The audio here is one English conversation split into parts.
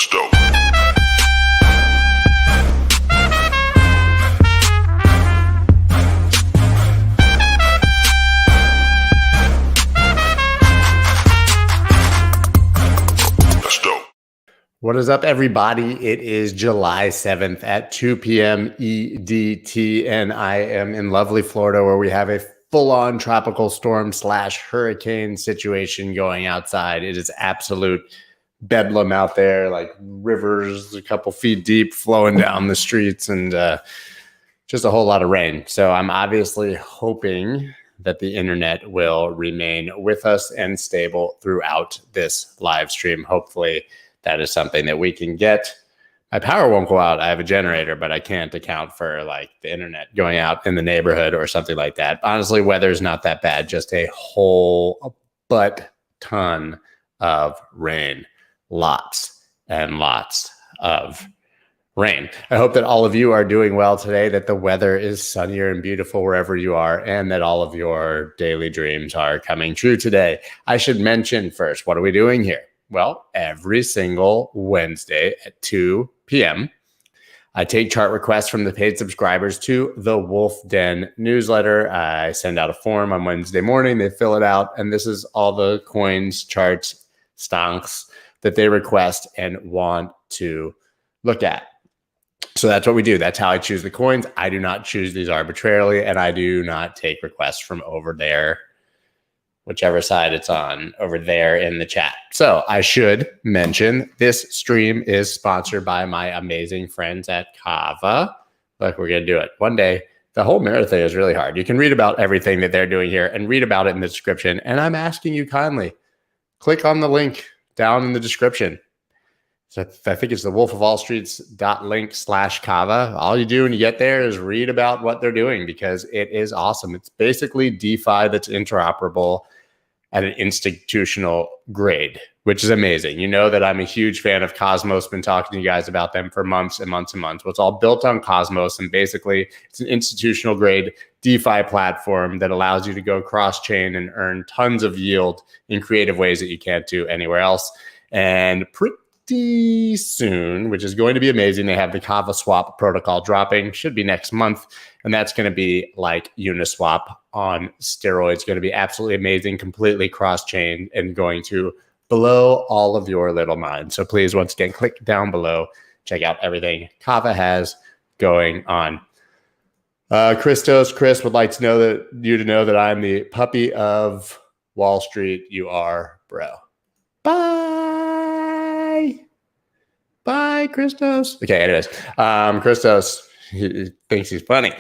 That's dope. What is up, everybody? It is July 7th at 2 p.m. EDT, and I am in lovely Florida where we have a full-on tropical storm / hurricane situation going outside. It is absolute bedlam out there, like rivers a couple feet deep flowing down the streets, and just a whole lot of rain. So I'm obviously hoping that the internet will remain with us and stable throughout this live stream. Hopefully that is something that we can get. My power won't go out. I have a generator, but I can't account for like the internet going out in the neighborhood or something like that. Honestly, weather's not that bad. Just a whole butt ton of rain. Lots and lots of rain. I hope that all of you are doing well today, that the weather is sunnier and beautiful wherever you are, and that all of your daily dreams are coming true today. I should mention first, what are we doing here? Well, every single Wednesday at 2 p.m., I take chart requests from the paid subscribers to the Wolf Den newsletter. I send out a form on Wednesday morning. They fill it out, and this is all the coins, charts, stonks that they request and want to look at. So that's what we do. That's how I choose the coins. I do not choose these arbitrarily, and I do not take requests from over there, whichever side it's on over there in the chat. So I should mention this stream is sponsored by my amazing friends at Kava. Look, we're going to do it one day. The whole MINA thing is really hard. You can read about everything that they're doing here and read about it in the description. And I'm asking you kindly, click on the link down in the description. So I think it's the wolfofallstreets.link/Kava. All you do when you get there is read about what they're doing because it is awesome. It's basically DeFi that's interoperable at an institutional grade, which is amazing. You know that I'm a huge fan of Cosmos, been talking to you guys about them for months and months and months. Well, it's all built on Cosmos, and basically it's an institutional grade DeFi platform that allows you to go cross-chain and earn tons of yield in creative ways that you can't do anywhere else. And pretty soon, which is going to be amazing, they have the Kava Swap protocol dropping, should be next month, and that's going to be like Uniswap on steroids. Going to be absolutely amazing, completely cross-chain, and going to blow all of your little minds. So please, once again, click down below, check out everything Kava has going on. Chris would like to know that I'm the puppy of Wall Street. You are, bro. Bye, Christos. Okay, anyways, Christos, he thinks he's funny.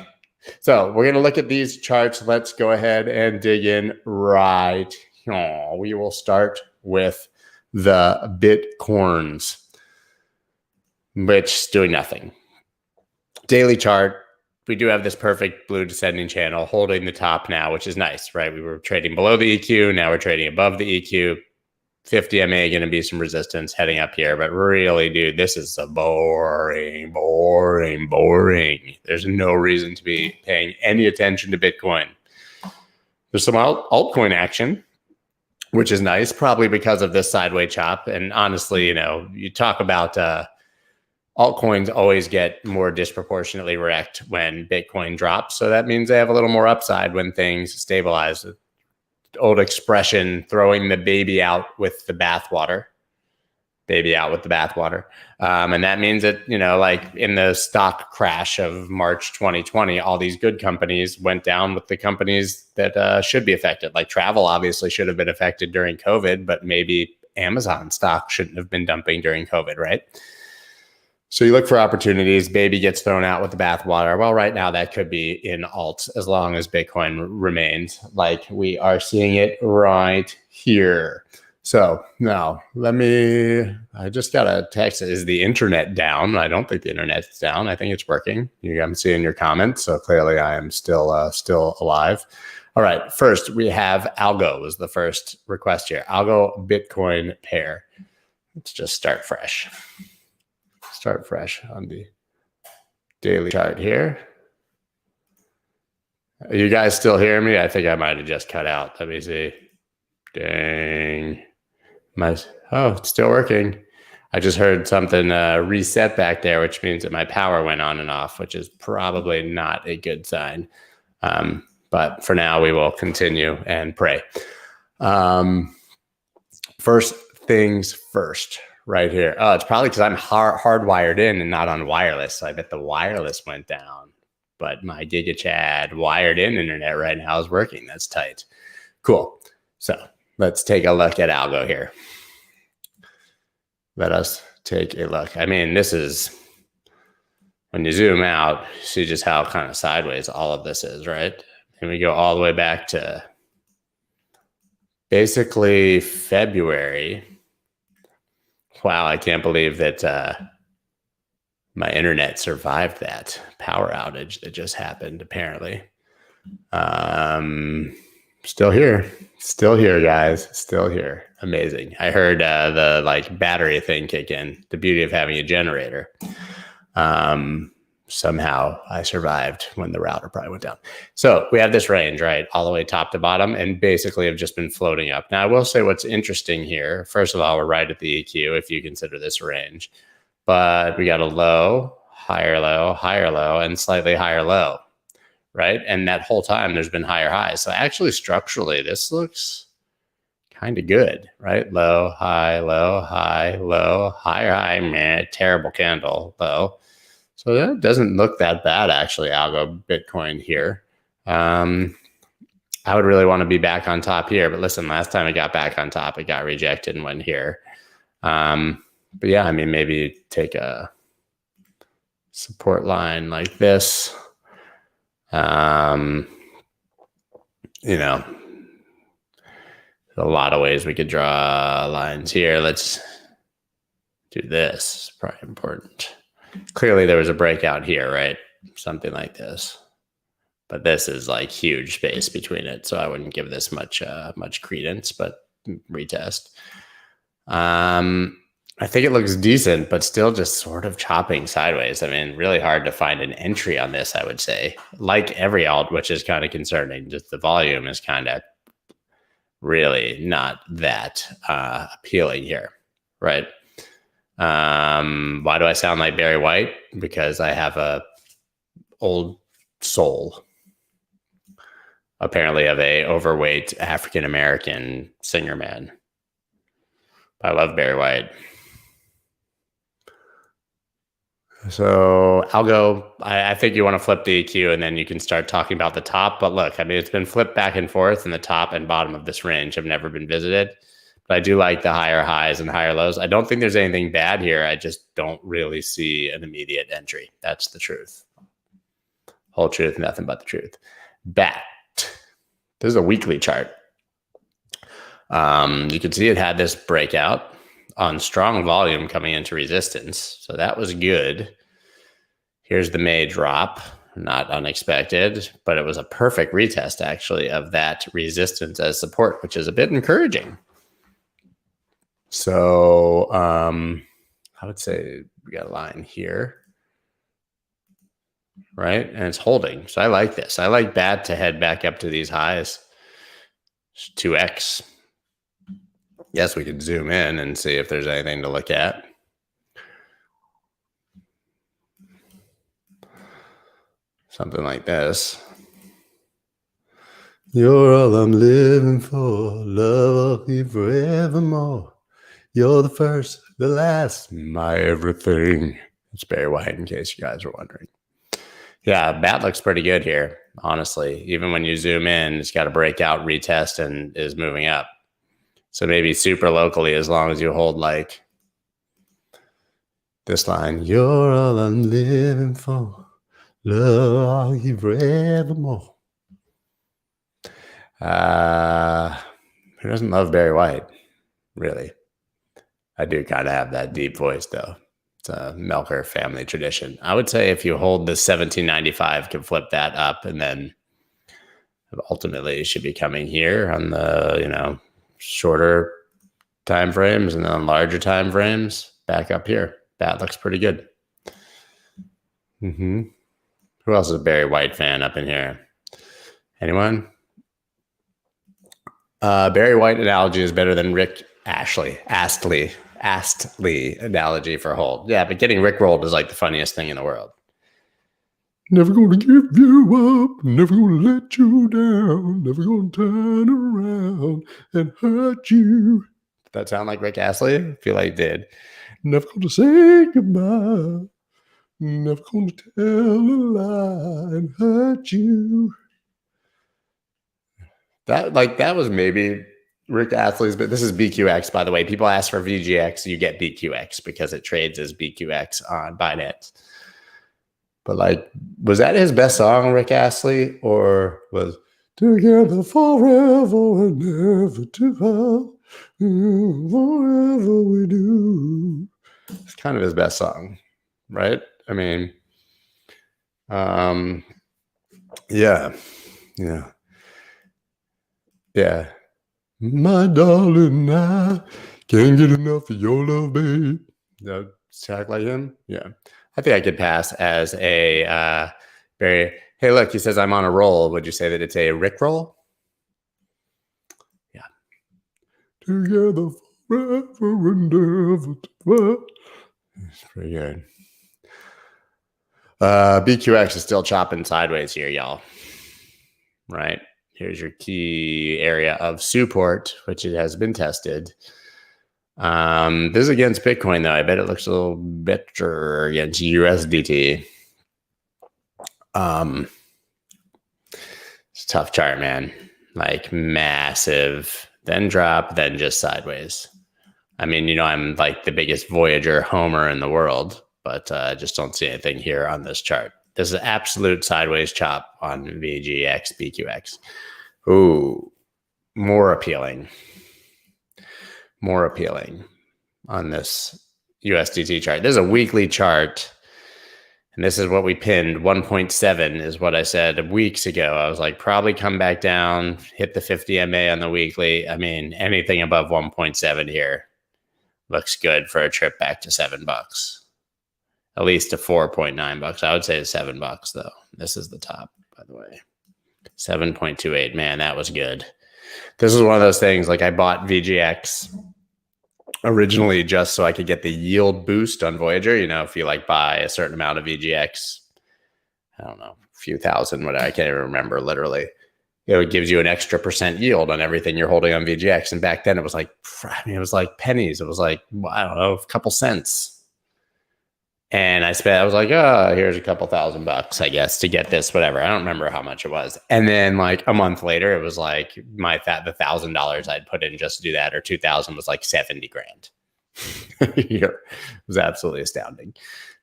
So we're going to look at these charts. Let's go ahead and dig in right here. We will start with the Bitcoins, which is doing nothing. Daily chart, we do have this perfect blue descending channel holding the top now, which is nice, right? We were trading below the EQ. Now we're trading above the EQ. 50 MA going to be some resistance heading up here, but really, dude, this is a boring. There's no reason to be paying any attention to Bitcoin. There's some altcoin action, which is nice, probably because of this sideways chop. And honestly, you know, you talk about altcoins always get more disproportionately wrecked when Bitcoin drops. So that means they have a little more upside when things stabilize. Old expression, throwing the baby out with the bathwater. And that means that, you know, like in the stock crash of March 2020, all these good companies went down with the companies that should be affected. Like travel obviously should have been affected during COVID, but maybe Amazon stock shouldn't have been dumping during COVID, right? So you look for opportunities, baby gets thrown out with the bathwater. Well, right now that could be in alts as long as Bitcoin remains like we are seeing it right here. So now I just got a text. Is the internet down? I don't think the internet's down. I think it's working. I'm seeing your comments. So clearly I am still alive. All right. First we have Algo was the first request here. Algo Bitcoin pair. Let's just start fresh. On the daily chart here. Are you guys still hearing me? I think I might have just cut out. Let me see. Dang. Oh, it's still working. I just heard something reset back there, which means that my power went on and off, which is probably not a good sign. But for now, we will continue and pray. First things first, right here. Oh, it's probably because I'm hardwired in and not on wireless. So I bet the wireless went down. But my GigaChad wired in internet right now is working. That's tight. Cool. So let's take a look at Algo here. Let us take a look. I mean, this is, when you zoom out, you see just how kind of sideways all of this is, right? And we go all the way back to basically February. Wow, I can't believe that my internet survived that power outage that just happened, apparently. Still here, guys. Still here. Amazing. I heard the like battery thing kick in. The beauty of having a generator. Somehow I survived when the router probably went down. So we have this range, right, all the way top to bottom, and basically have just been floating up. Now I will say what's interesting here. First of all, we're right at the EQ if you consider this a range, but we got a low, higher low, and slightly higher low. Right. And that whole time there's been higher highs. So actually structurally, this looks kind of good, right? Low, high, low, higher high, meh, terrible candle, low. So that doesn't look that bad, actually, Algo Bitcoin here. I would really want to be back on top here. But listen, last time it got back on top, it got rejected and went here. But yeah, I mean, maybe take a support line like this. You know, a lot of ways we could draw lines here. Let's do this. It's probably important. Clearly there was a breakout here, right? Something like this. But this is like huge space between it. So I wouldn't give this much credence, but retest. I think it looks decent, but still just sort of chopping sideways. I mean, really hard to find an entry on this, I would say. Like every alt, which is kind of concerning. Just the volume is kind of really not that appealing here, right? Why do I sound like Barry White? Because I have a old soul, apparently, of a overweight African-American singer man. I love Barry White. So Algo, I think you want to flip the EQ and then you can start talking about the top. But look, I mean, it's been flipped back and forth, and the top and bottom of this range have never been visited. But I do like the higher highs and higher lows. I don't think there's anything bad here. I just don't really see an immediate entry. That's the truth. Whole truth, nothing but the truth. BAT. This is a weekly chart. You can see it had this breakout on strong volume coming into resistance. So that was good. Here's the May drop, not unexpected, but it was a perfect retest actually of that resistance as support, which is a bit encouraging. So I would say we got a line here, right? And it's holding. So I like this. I like BAT to head back up to these highs. 2x. Yes, we could zoom in and see if there's anything to look at. Something like this. You're all I'm living for. Love you forevermore. You're the first, the last, my everything. It's Barry White, in case you guys were wondering. Yeah, BAT looks pretty good here, honestly. Even when you zoom in, it's got a breakout, retest, and is moving up. So maybe super locally, as long as you hold like this line. You're all I'm living for. Love you forevermore. Who doesn't love Barry White? Really? I do kind of have that deep voice, though. It's a Melker family tradition. I would say if you hold the 1795, can flip that up, and then ultimately it should be coming here on the, shorter time frames, and then larger time frames back up here. That looks pretty good. Who else is a Barry White fan up in here? Anyone? Barry White analogy is better than Rick Astley Astley analogy for hold. Yeah, but getting rickrolled is like the funniest thing in the world. Never gonna give you up, never gonna let you down, never gonna turn around and hurt you. Did that sound like Rick Astley? I feel like it did. Never gonna say goodbye, never gonna tell a lie and hurt you. That was maybe Rick Astley's, but this is BQX, by the way. People ask for VGX, you get BQX because it trades as BQX on Binance. But like, was that his best song, Rick Astley, or was Together Forever and Never to Part, Forever We Do? It's kind of his best song, right? I mean, yeah. My darling, I can't get enough of your love, babe. Does that sound like him? Yeah. I think I could pass as a very, hey, look, he says I'm on a roll. Would you say that it's a Rick roll? Yeah. Together forever and ever. It's pretty good. BQX is still chopping sideways here, y'all. Right. Here's your key area of support, which it has been tested. This is against Bitcoin, though. I bet it looks a little better against USDT. It's a tough chart, man. Like massive, then drop, then just sideways. I mean, you know, I'm like the biggest Voyager homer in the world, but I just don't see anything here on this chart. This is absolute sideways chop on VGX, BQX. Ooh, more appealing on this USDT chart. This is a weekly chart, and this is what we pinned. 1.7 is what I said weeks ago. I was like, probably come back down, hit the 50 MA on the weekly. I mean, anything above 1.7 here looks good for a trip back to $7. At least to 4.9 bucks. I would say it's $7 though. This is the top, by the way. 7.28. Man, that was good. This is one of those things, like I bought VGX originally just so I could get the yield boost on Voyager. You know, if you like buy a certain amount of VGX, I don't know, a few thousand, whatever, I can't even remember literally. It gives you an extra % yield on everything you're holding on VGX. And back then it was like, I mean, it was like pennies. It was like, I don't know, a couple cents. And I was like, oh, here's a couple $1,000, I guess, to get this, whatever. I don't remember how much it was. And then like a month later, it was like the $1,000 I'd put in just to do that, or 2,000 was like 70 grand. It was absolutely astounding.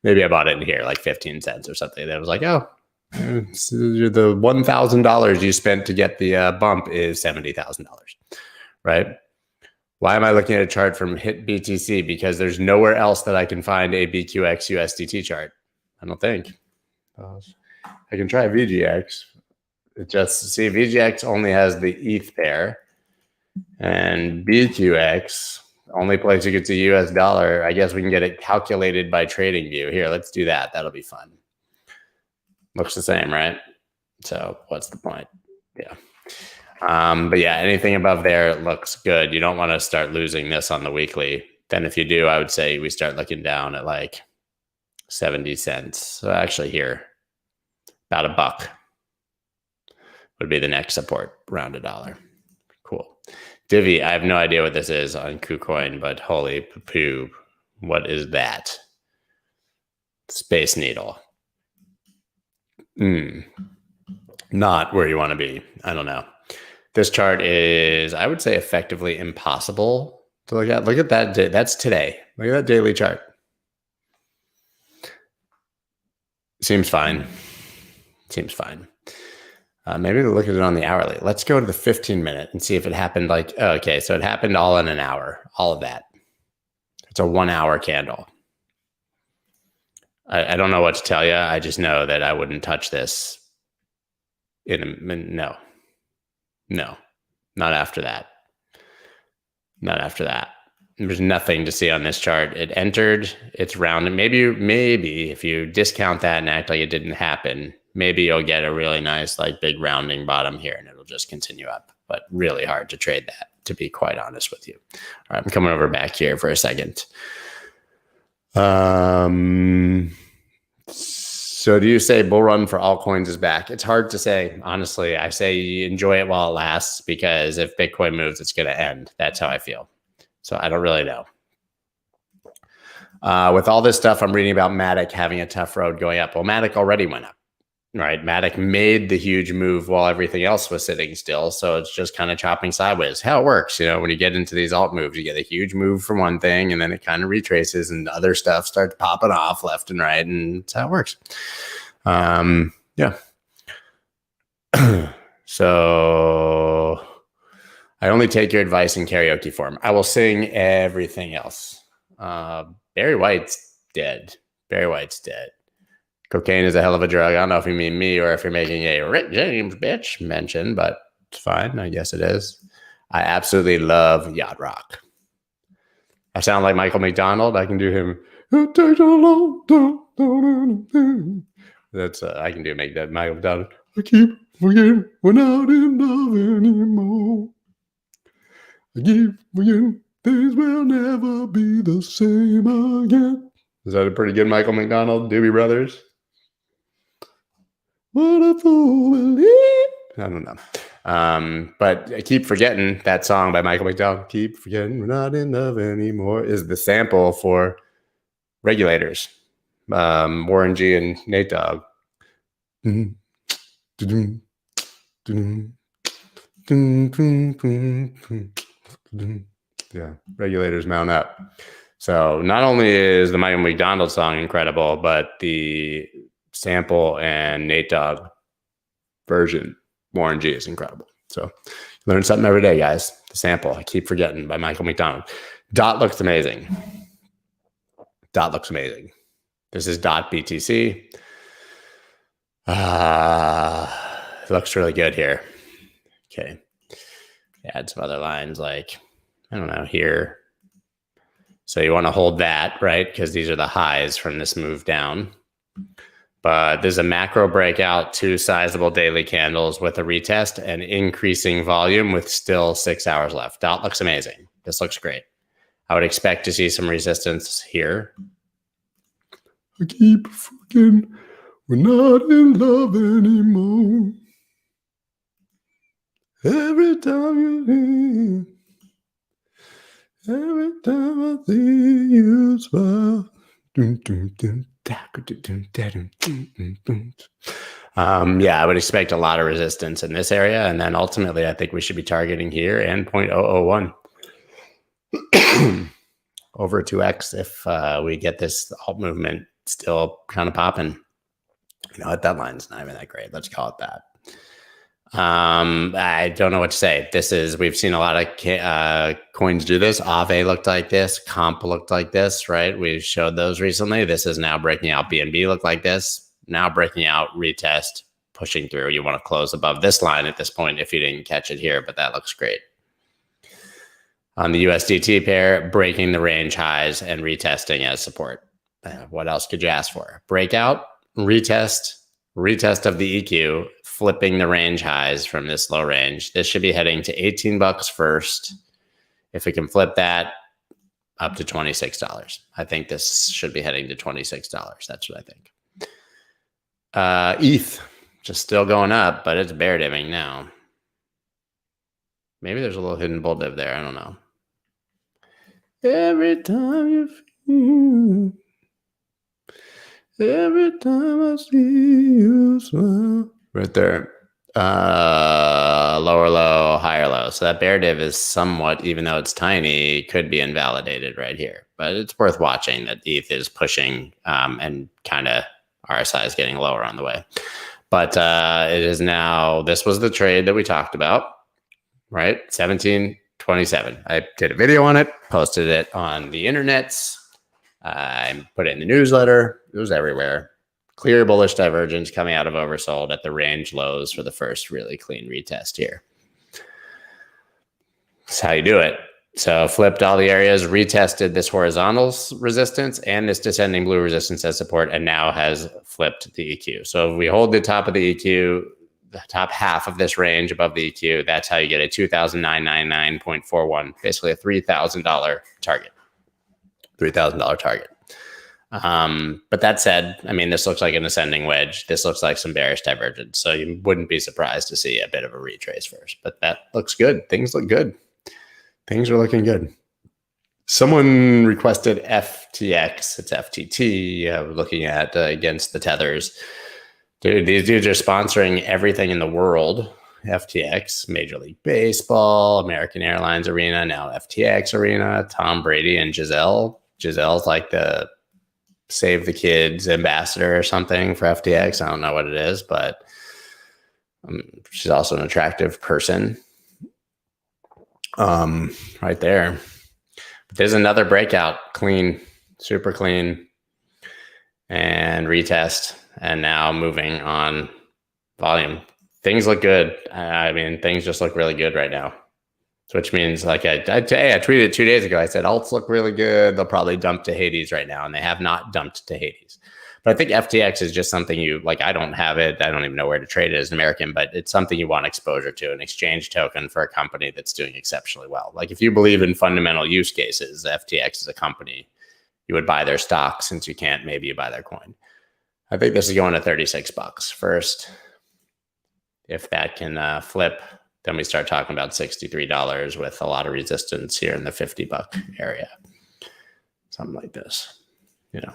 Maybe I bought it in here like 15 cents or something. That was like, oh, so the $1,000 you spent to get the bump is $70,000, right? Why am I looking at a chart from Hit BTC? Because there's nowhere else that I can find a BQX USDT chart. I don't think. I can try VGX. See, VGX only has the ETH pair, and BQX, only place you could see US dollar. I guess we can get it calculated by trading view. Here, let's do that. That'll be fun. Looks the same, right? So what's the point? Yeah. But yeah, anything above there looks good. You don't want to start losing this on the weekly. Then if you do, I would say we start looking down at like 70 cents. So actually here, about $1 would be the next support, around $1. Cool. DIVI, I have no idea what this is on KuCoin, but holy poo, what is that? Space Needle. Not where you want to be. I don't know. This chart is, I would say, effectively impossible to look at. Look at that. That's today. Look at that daily chart. Seems fine. Seems fine. Maybe we'll look at it on the hourly. Let's go to the 15-minute and see if it happened like, okay, so it happened all in an hour, all of that. It's a 1 hour candle. I don't know what to tell you. I just know that I wouldn't touch this no, not after that. Not after that. There's nothing to see on this chart. It entered, it's rounded. Maybe if you discount that and act like it didn't happen, maybe you'll get a really nice, like big rounding bottom here and it'll just continue up, but really hard to trade that. to be quite honest with you. All right, I'm coming over back here for a second. So do you say bull run for altcoins is back? It's hard to say, honestly. I say enjoy it while it lasts, because if Bitcoin moves, it's going to end. That's how I feel. So I don't really know. With all this stuff, I'm reading about Matic having a tough road going up. Well, Matic already went up, right? Matic made the huge move while everything else was sitting still. So it's just kind of chopping sideways. How it works, when you get into these alt moves, you get a huge move from one thing, and then it kind of retraces, and other stuff starts popping off left and right, and that's how it works. Yeah. So I only take your advice in karaoke form. I will sing everything else. Barry White's dead. Barry White's dead. Cocaine is a hell of a drug. I don't know if you mean me or if you're making a Rick James bitch mention, but it's fine. I guess it is. I absolutely love yacht rock. I sound like Michael McDonald. I can do him. That's I can do make that Michael McDonald. I keep forgetting we're not in love anymore. I keep forgetting things will never be the same again. Is that a pretty good Michael McDonald? Doobie Brothers? What a fool believe. I don't know. But I keep forgetting that song by Michael McDonald. Keep forgetting we're not in love anymore is the sample for Regulators. Warren G and Nate Dogg. Yeah, Regulators mount up. So not only is the Michael McDonald song incredible, but the sample and Nate Dogg version, Warren G, is incredible. So learn something every day, guys. The sample, I keep forgetting, by Michael McDonald. Dot looks amazing. Dot looks amazing. This is Dot BTC. It looks really good here. Okay. Add some other lines like, I don't know, here. So you want to hold that, right? Because these are the highs from this move down. But there's a macro breakout, 2 sizable daily candles with a retest and increasing volume with still 6 hours left. Dot looks amazing. This looks great. I would expect to see some resistance here. I keep forgetting we're not in love anymore. Every time I see you smile. Yeah, I would expect a lot of resistance in this area. And then ultimately, I think we should be targeting here and 0.001. Over 2x if we get this alt movement still kind of popping. That line's not even that great. Let's call it that. I don't know what to say. We've seen a lot of coins do this. Aave looked like this. Comp looked like this, right? We showed those recently. This is now breaking out. BNB looked like this. Now breaking out, retest, pushing through. You want to close above this line at this point if you didn't catch it here, but that looks great. On the USDT pair, breaking the range highs and retesting as support. What else could you ask for? Breakout, retest of the EQ, flipping the range highs from this low range. This should be heading to $18 first. If we can flip that up to $26, I think this should be heading to $26. That's what I think. ETH, just still going up, but it's bear divving now. Maybe there's a little hidden bull div there. I don't know. Every time you feel, every time I see you smile. Right there. Lower low, higher low. So that bear div is somewhat, even though it's tiny, could be invalidated right here. But it's worth watching that ETH is pushing and kind of RSI is getting lower on the way. But it is now, this was the trade that we talked about, right? 1727. I did a video on it, posted it on the internets. I put it in the newsletter. It was everywhere. Clear bullish divergence coming out of oversold at the range lows for the first really clean retest here. That's how you do it. So flipped all the areas, retested this horizontal resistance and this descending blue resistance as support, and now has flipped the EQ. So if we hold the top of the EQ, the top half of this range above the EQ, that's how you get a 2,999.41, basically a $3,000 target. $3,000 target. But that said, I mean, this looks like an ascending wedge. This looks like some bearish divergence. So you wouldn't be surprised to see a bit of a retrace first. But that looks good. Things look good. Things are looking good. Someone requested FTX. It's FTT. Looking at against the tethers. Dude, these dudes are sponsoring everything in the world. FTX, Major League Baseball, American Airlines Arena, now FTX Arena, Tom Brady and Giselle. Giselle's like the Save the Kids ambassador or something for FTX. I don't know what it is, but she's also an attractive person. Right there. But there's another breakout, clean, super clean, and retest, and now moving on volume. Things look good. I mean, things just look really good right now. Which means, like I tweeted 2 days ago, I said, alts look really good. They'll probably dump to Hades right now, and they have not dumped to Hades. But I think FTX is just something you, like, I don't have it. I don't even know where to trade it as an American, but it's something you want exposure to, an exchange token for a company that's doing exceptionally well. Like, if you believe in fundamental use cases, FTX is a company, you would buy their stock. Since you can't, maybe you buy their coin. I think this is going to $36 first. If that can flip, then we start talking about $63 with a lot of resistance here in the $50 area. Something like this, you know.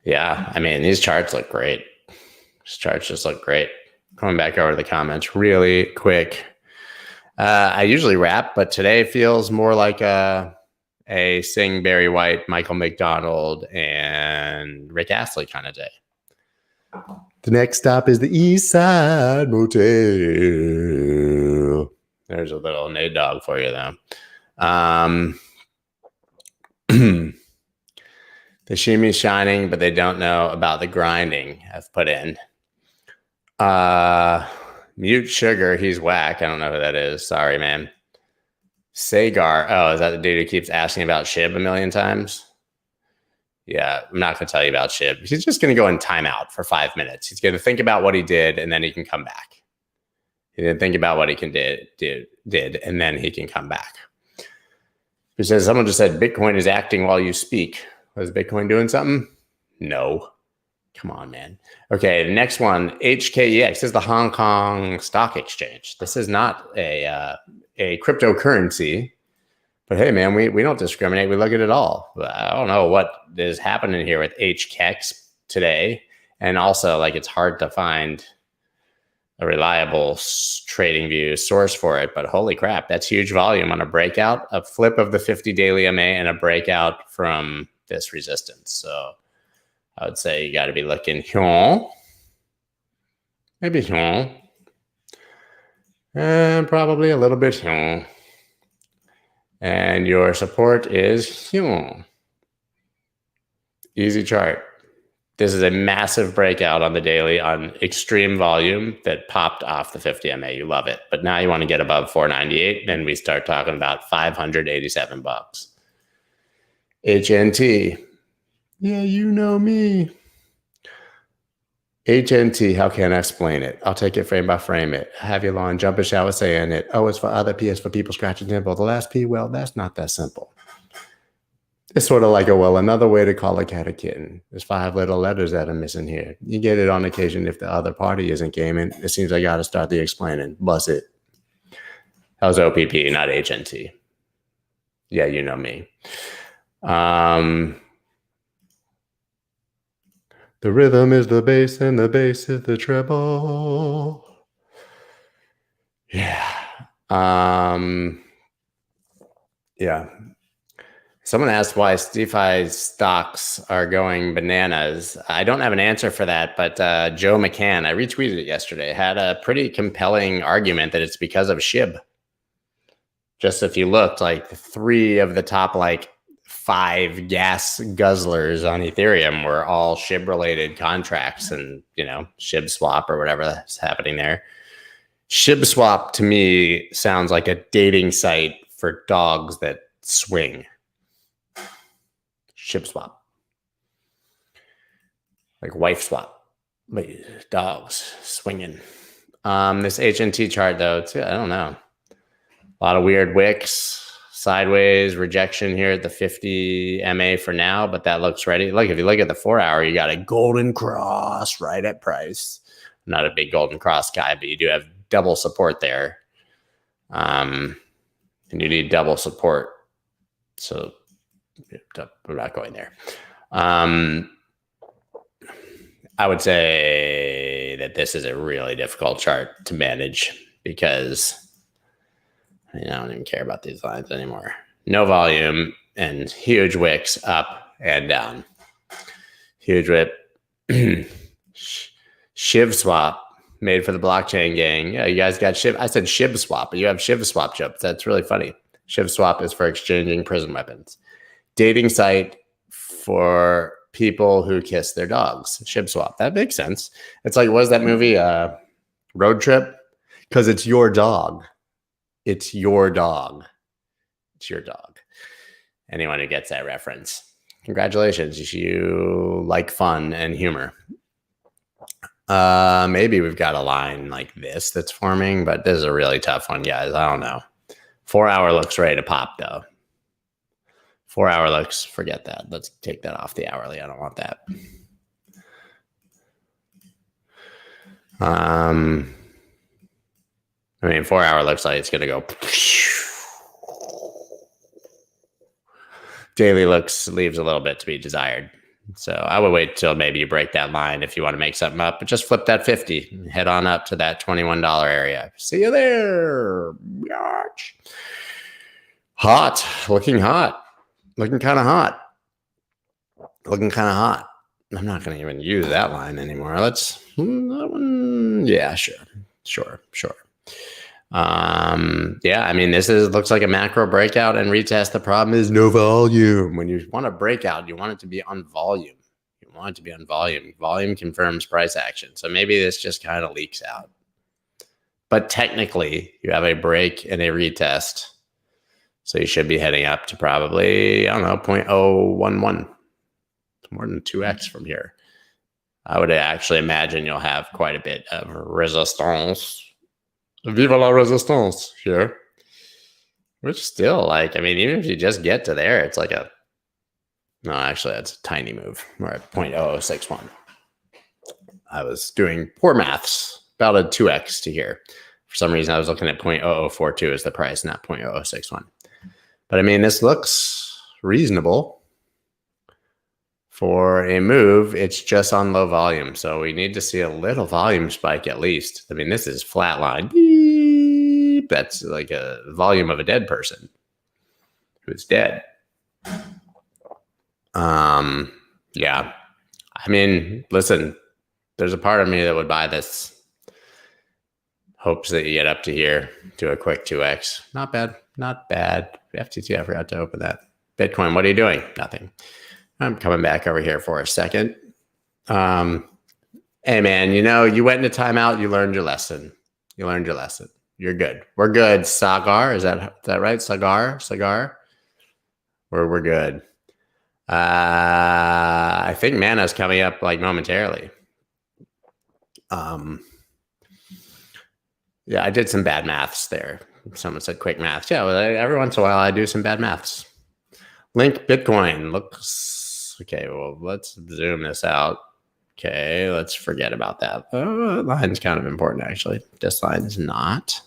Yeah, I mean, these charts look great. These charts just look great. Coming back over to the comments really quick. I usually wrap, but today feels more like a Sing Barry White, Michael McDonald, and Rick Astley kind of day. The next stop is the East Side Motel. There's a little Nate Dogg for you, though. The shimmy's shining, but they don't know about the grinding I've put in. Mute Sugar, he's whack. I don't know who that is. Sorry, man. Sagar. Oh, is that the dude who keeps asking about SHIB a million times? Yeah, I'm not going to tell you about SHIB. He's just going to go in timeout for 5 minutes. He's going to think about what he did, and then he can come back. He didn't think about what he did, and then he can come back. He says, someone just said, Bitcoin is acting while you speak. Was Bitcoin doing something? No. Come on, man. Okay, the next one, HKX. This is the Hong Kong Stock Exchange. This is not a cryptocurrency. But hey, man, we don't discriminate. We look at it all. I don't know what is happening here with HKX today. And also, like, it's hard to find a reliable trading view source for it. But holy crap, that's huge volume on a breakout, a flip of the 50 daily MA, and a breakout from this resistance. So I would say you got to be looking here. Maybe here. And probably a little bit here. And your support is here. Easy chart. This is a massive breakout on the daily on extreme volume that popped off the 50 MA. You love it. But now you want to get above 498. Then we start talking about $587. HNT. Yeah, you know me. HNT, how can I explain it? I'll take it frame by frame it. Have you long jump and shower saying it. Oh, it's for other P, it's for people scratching temple. The last P, well, that's not that simple. It's sort of like another way to call a cat a kitten. There's 5 little letters that are missing here. You get it on occasion if the other party isn't gaming. It seems I got to start the explaining. Bust it. That was OPP, not HNT. Yeah, you know me. The rhythm is the bass and the bass is the treble. Yeah. Yeah. Someone asked why DeFi stocks are going bananas. I don't have an answer for that, but Joe McCann, I retweeted it yesterday, had a pretty compelling argument that it's because of SHIB. Just if you looked, like 3 of the top, 5 gas guzzlers on Ethereum were all SHIB related contracts, and, SHIB swap or whatever that's happening there. SHIB swap to me sounds like a dating site for dogs that swing. SHIB swap. Like wife swap. Wait, dogs swinging. This HNT chart though, too, I don't know. A lot of weird wicks, sideways rejection here at the 50 MA for now, but that looks ready. Look, if you look at the 4 hour, you got a golden cross right at price. I'm not a big golden cross guy, but you do have double support there. And you need double support. So we're not going there. I would say that this is a really difficult chart to manage because I don't even care about these lines anymore. No volume and huge wicks up and down. Huge whip. Shiv swap made for the blockchain gang. Yeah, you guys got Shiv. I said Shiv swap, but you have Shiv swap jumps. That's really funny. Shiv swap is for exchanging prison weapons. Dating site for people who kiss their dogs. Shiv swap. That makes sense. It's like, what is that movie? Road Trip? Because it's your dog. It's your dog. It's your dog. Anyone who gets that reference, congratulations. You like fun and humor. Maybe we've got a line like this that's forming, but this is a really tough one, guys. I don't know. 4 hour looks ready to pop, though. 4 hour looks, forget that. Let's take that off the hourly. I don't want that. I mean, 4 hour looks like it's going to go. Daily looks leaves a little bit to be desired. So I would wait till maybe you break that line if you want to make something up, but just flip that 50 and head on up to that $21 area. See you there. Hot, looking hot, looking kind of hot, looking kind of hot. I'm not going to even use that line anymore. Let's, that one, yeah, sure. Yeah, I mean, this looks like a macro breakout and retest. The problem is no volume. When you want a breakout, you want it to be on volume. You want it to be on volume. Volume confirms price action. So maybe this just kind of leaks out. But technically, you have a break and a retest. So you should be heading up to probably, I don't know, 0.011. It's more than 2x from here. I would actually imagine you'll have quite a bit of resistance. Viva la resistance here. Which still, like, I mean, even if you just get to there, it's like a, no, actually, that's a tiny move. We're at 0.0061. I was doing poor maths, about a 2x to here. For some reason, I was looking at 0.0042 as the price, not 0.0061. But I mean, this looks reasonable for a move. It's just on low volume. So we need to see a little volume spike at least. I mean, this is flatline. Beep. That's like a volume of a dead person who's dead. Yeah. I mean, listen, there's a part of me that would buy this. Hopes that you get up to here, do a quick 2x. Not bad. Not bad. FTT, I forgot to open that. Bitcoin, what are you doing? Nothing. I'm coming back over here for a second. Hey, man, you went into timeout. You learned your lesson. You're good. We're good. Sagar, is that right? Sagar? We're good. I think MANA's coming up like momentarily. Yeah, I did some bad maths there. Someone said quick maths. Yeah, well, every once in a while I do some bad maths. Link Bitcoin looks okay. Well, let's zoom this out. Okay, let's forget about that. Line's kind of important, actually. This line's not.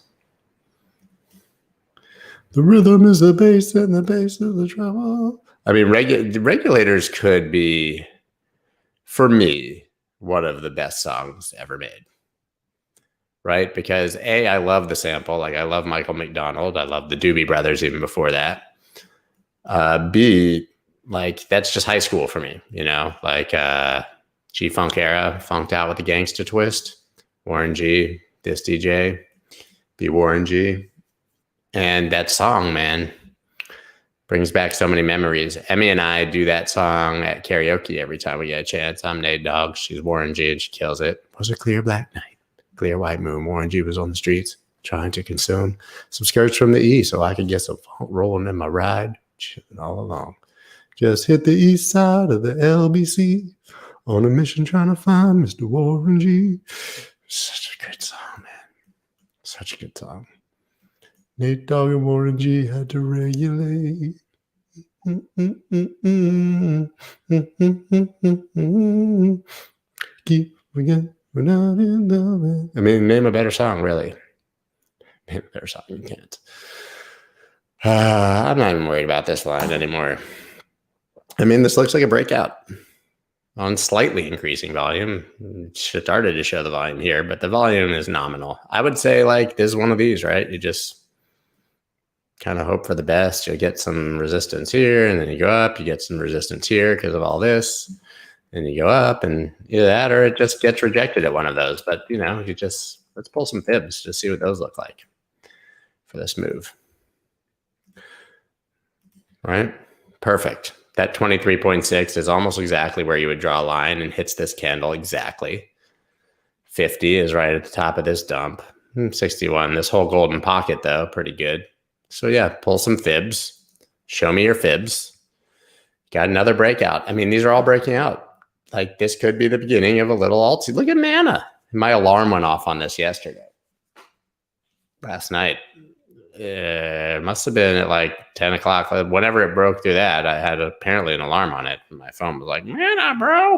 The rhythm is the bass and the bass is the treble. I mean, regulators could be, for me, one of the best songs ever made. Right? Because A, I love the sample. Like, I love Michael McDonald. I love the Doobie Brothers even before that. B, like, that's just high school for me, like G-Funk era, funked out with the gangster twist. Warren G, this DJ, B Warren G. And that song, man, brings back so many memories. Emmy and I do that song at karaoke every time we get a chance. I'm Nate Dogg. She's Warren G, and she kills it. It was a clear black night. Clear white moon. Warren G was on the streets trying to consume some skirts from the east so I could get some rolling in my ride. Chilling all along. Just hit the east side of the LBC On a mission trying to find Mr. Warren G. Such a good song, man. Such a good song. Nate Dogg and Warren G had to regulate. Keep again. We're not in love. I mean, name a better song, really. Name a better song. You can't. I'm not even worried about this line anymore. I mean, this looks like a breakout on slightly increasing volume. It started to show the volume here, but the volume is nominal. I would say like this is one of these, right? You just kind of hope for the best. You'll get some resistance here, and then you go up. You get some resistance here because of all this. And you go up, and either that or it just gets rejected at one of those. But, you know, let's pull some fibs to see what those look like for this move. Right? Perfect. That 23.6 is almost exactly where you would draw a line and hits this candle exactly. 50 is right at the top of this dump. 61, this whole golden pocket, though, pretty good. So, yeah, pull some fibs. Show me your fibs. Got another breakout. I mean, these are all breaking out. Like, this could be the beginning of a little alt. Look at MINA. My alarm went off on this last night. It must have been at like 10 o'clock. Whenever it broke through that, I had apparently an alarm on it. My phone was like, MINA, bro.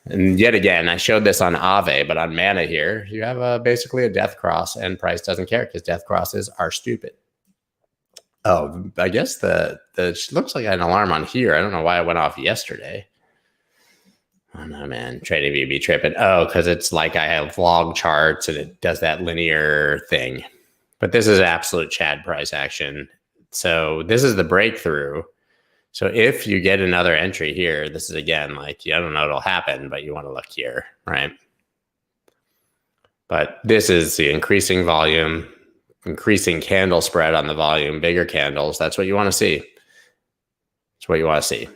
And yet again, I showed this on Aave, but on MINA here, you have basically a death cross, and price doesn't care because death crosses are stupid. Oh, I guess the looks like I had an alarm on here. I don't know why it went off yesterday. Oh no, man. Trading View be tripping. Oh, because it's like I have log charts and it does that linear thing. But this is absolute Chad price action. So this is the breakthrough. So if you get another entry here, this is again like, I don't know what'll happen, but you want to look here, right? But this is the increasing volume, increasing candle spread on the volume, bigger candles. That's what you want to see. That's what you want to see.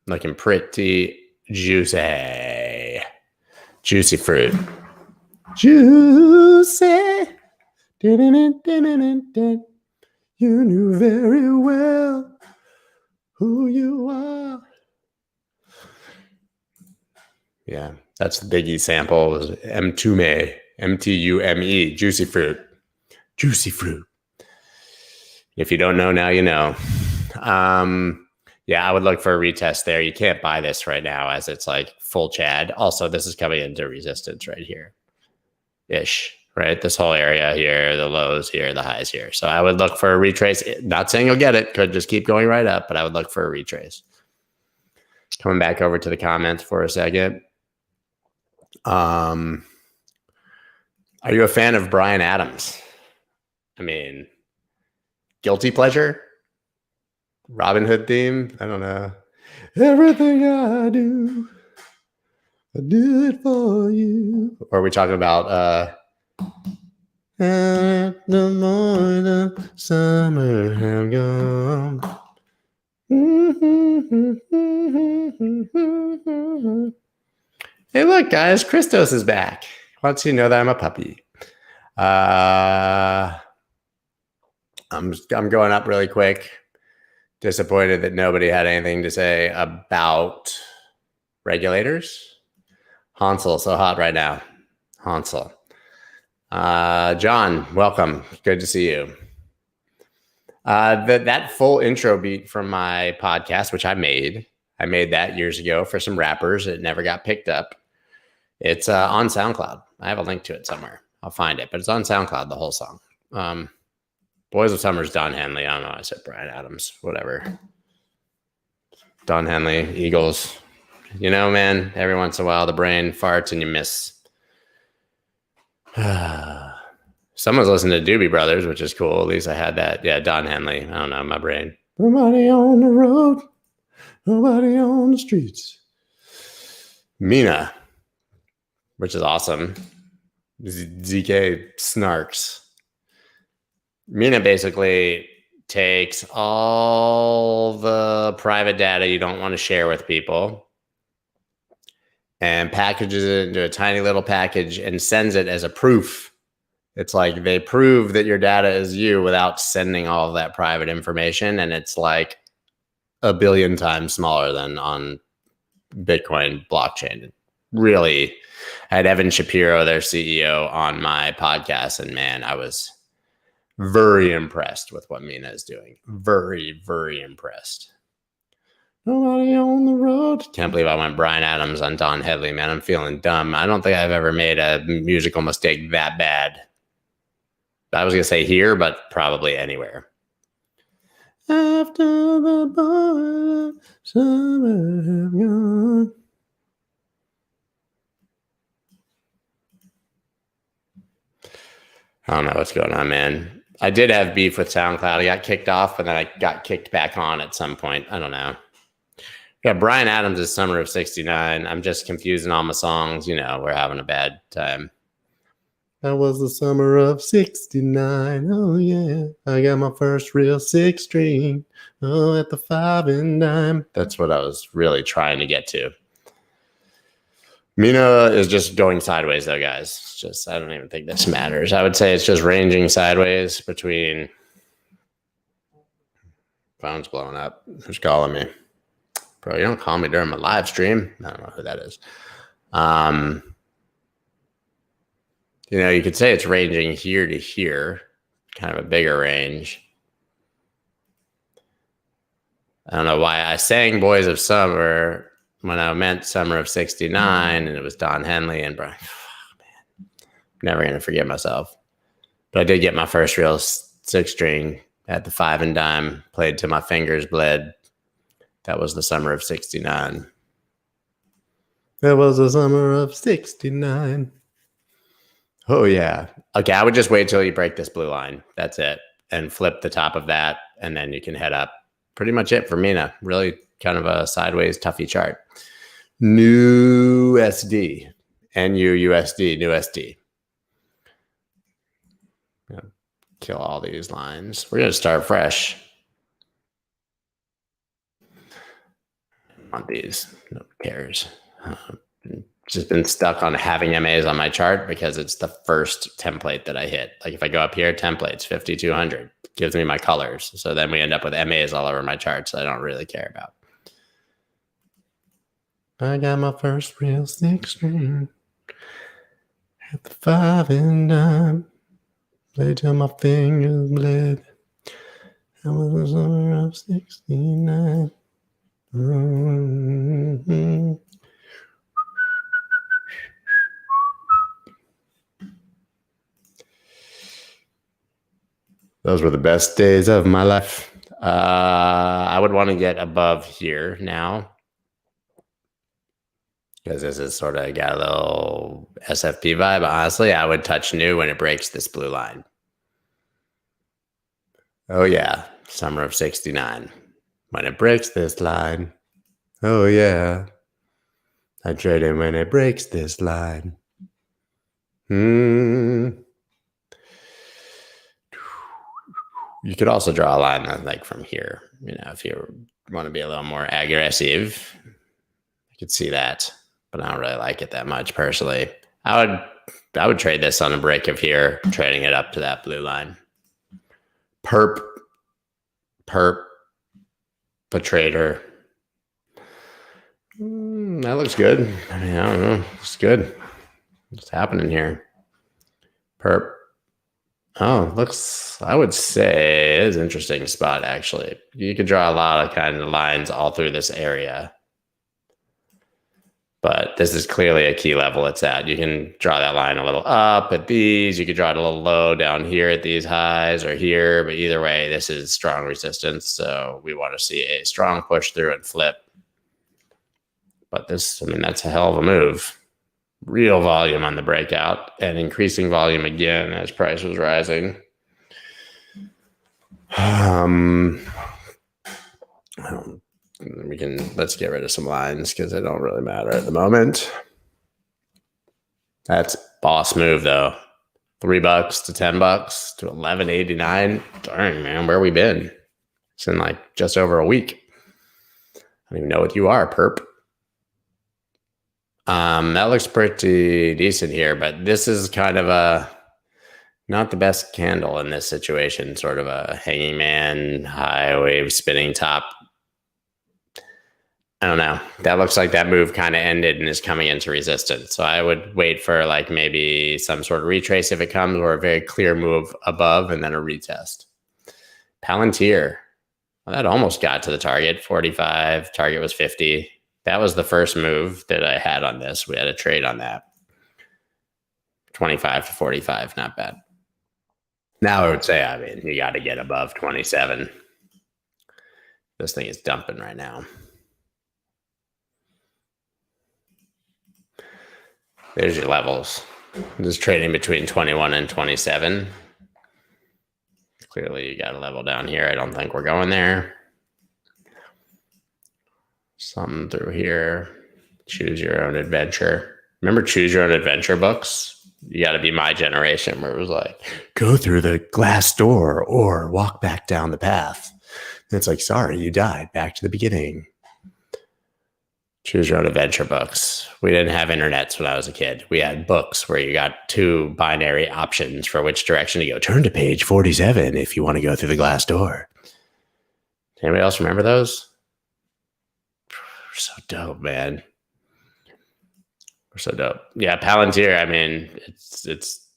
Looking pretty juicy. Juicy fruit. Juicy. You knew very well who you are. Yeah, that's the Biggie sample. M2ME, M-T-U-M-E, juicy fruit. Juicy fruit. If you don't know, now you know. Yeah, I would look for a retest there. You can't buy this right now as it's like full Chad. Also, this is coming into resistance right here. Ish, right? This whole area here, the lows here, the highs here. So I would look for a retrace. Not saying you'll get it. Could just keep going right up, but I would look for a retrace. Coming back over to the comments for a second. Are you a fan of Bryan Adams? I mean, guilty pleasure? Robin Hood theme? I don't know. Everything I do it for you. Or are we talking about at the morning of summer have gone. Hey, look, guys, Christos is back. Wants you to know that I'm a puppy. I'm going up really quick. Disappointed that nobody had anything to say about regulators. Hansel, so hot right now. Hansel. John, welcome. Good to see you. That full intro beat from my podcast, which I made that years ago for some rappers. It never got picked up. It's on SoundCloud. I have a link to it somewhere. I'll find it, but it's on SoundCloud, the whole song. Boys of Summer's Don Henley. I don't know. I said Bryan Adams, whatever. Don Henley, Eagles. You know, man, every once in a while the brain farts and you miss. Someone's listening to Doobie Brothers, which is cool. At least I had that. Yeah, Don Henley. I don't know, my brain. Nobody on the road. Nobody on the streets. MINA, which is awesome. ZK snarks. MINA basically takes all the private data you don't want to share with people and packages it into a tiny little package and sends it as a proof. It's like they prove that your data is you without sending all of that private information. And it's like 1 billion times smaller than on Bitcoin blockchain. Really, I had Evan Shapiro, their CEO, on my podcast, and man, I was very impressed with what MINA is doing. Very, very impressed. Nobody on the road. Can't believe I went Bryan Adams on Don Headley, man. I'm feeling dumb. I don't think I've ever made a musical mistake that bad. I was going to say here, but probably anywhere. After the bar, summer have gone. I don't know what's going on, man. I did have beef with SoundCloud. I got kicked off, but then I got kicked back on at some point. I don't know. Yeah, Bryan Adams is Summer of 69. I'm just confusing all my songs. You know, we're having a bad time. That was the summer of 69. Oh, yeah. I got my first real 6-string. Oh, at the 5 and dime. That's what I was really trying to get to. MINA is just going sideways, though, guys. It's just, I don't even think this matters. I would say it's just ranging sideways between. Phone's blowing up. Who's calling me? Bro, you don't call me during my live stream. I don't know who that is. You know, you could say it's ranging here to here, kind of a bigger range. I don't know why I sang Boys of Summer when I meant Summer of 69, and it was Don Henley and Brian. Oh, man, never going to forget myself. But I did get my first real 6-string at the 5 and dime, played till my fingers bled. That was the summer of 69. That was the summer of 69. Oh, yeah. Okay, I would just wait till you break this blue line. That's it. And flip the top of that, and then you can head up. Pretty much it for MINA. Really kind of a sideways, toughy chart. NUSD. NUUSD. NUSD. Kill all these lines. We're going to start fresh. On these, no one cares. Just been stuck on having MAs on my chart because it's the first template that I hit. Like if I go up here, templates 5200 gives me my colors. So then we end up with MAs all over my charts I don't really care about. I got my first real 6-string at the 5 and dime. Played till my fingers bled. That was the summer of 69. Mm-hmm. Those were the best days of my life. I would want to get above here now because this is sort of got a little SFP vibe. Honestly, I would touch new when it breaks this blue line. Oh, yeah. Summer of 69. When it breaks this line. Oh, yeah. I trade it when it breaks this line. You could also draw a line like from here. You know, if you want to be a little more aggressive, you could see that. But I don't really like it that much personally. I would trade this on a break of here, trading it up to that blue line. PERP, the trader. That looks good. I mean, I don't know. It's good. What's happening here? PERP. Oh, looks, I would say, it is an interesting spot, actually. You could draw a lot of kind of lines all through this area. But this is clearly a key level it's at. You can draw that line a little up at these. You could draw it a little low down here at these highs or here. But either way, this is strong resistance. So we want to see a strong push through and flip. But this, I mean, that's a hell of a move. Real volume on the breakout and increasing volume again as price was rising. Let's get rid of some lines because they don't really matter at the moment. That's boss move though. $3 to $10 to $11.89. Darn, man, where we been? It's in like just over a week. I don't even know what you are, perp. That looks pretty decent here, but this is kind of a not the best candle in this situation. Sort of a hanging man, high wave spinning top. don't know. That looks like that move kind of ended and is coming into resistance. So I would wait for like maybe some sort of retrace if it comes, or a very clear move above and then a retest. Palantir. Well, that almost got to the target, 45. Target was 50. That was the first move that I had on this. We had a trade on that. 25 to 45, not bad. Now I would say, I mean, you got to get above 27. This thing is dumping right now. There's your levels. Just trading between 21 and 27. Clearly, you got a level down here. I don't think we're going there. Something through here. Choose your own adventure. Remember Choose Your Own Adventure books? You got to be my generation, where it was like, go through the glass door or walk back down the path. And it's like, sorry, you died. Back to the beginning. Choose Your Own Adventure books. We didn't have internets when I was a kid. We had books where you got 2 binary options for which direction to go. Turn to page 47 if you want to go through the glass door. Anybody else remember those? We're so dope, man. We're so dope. Yeah, Palantir, I mean, it's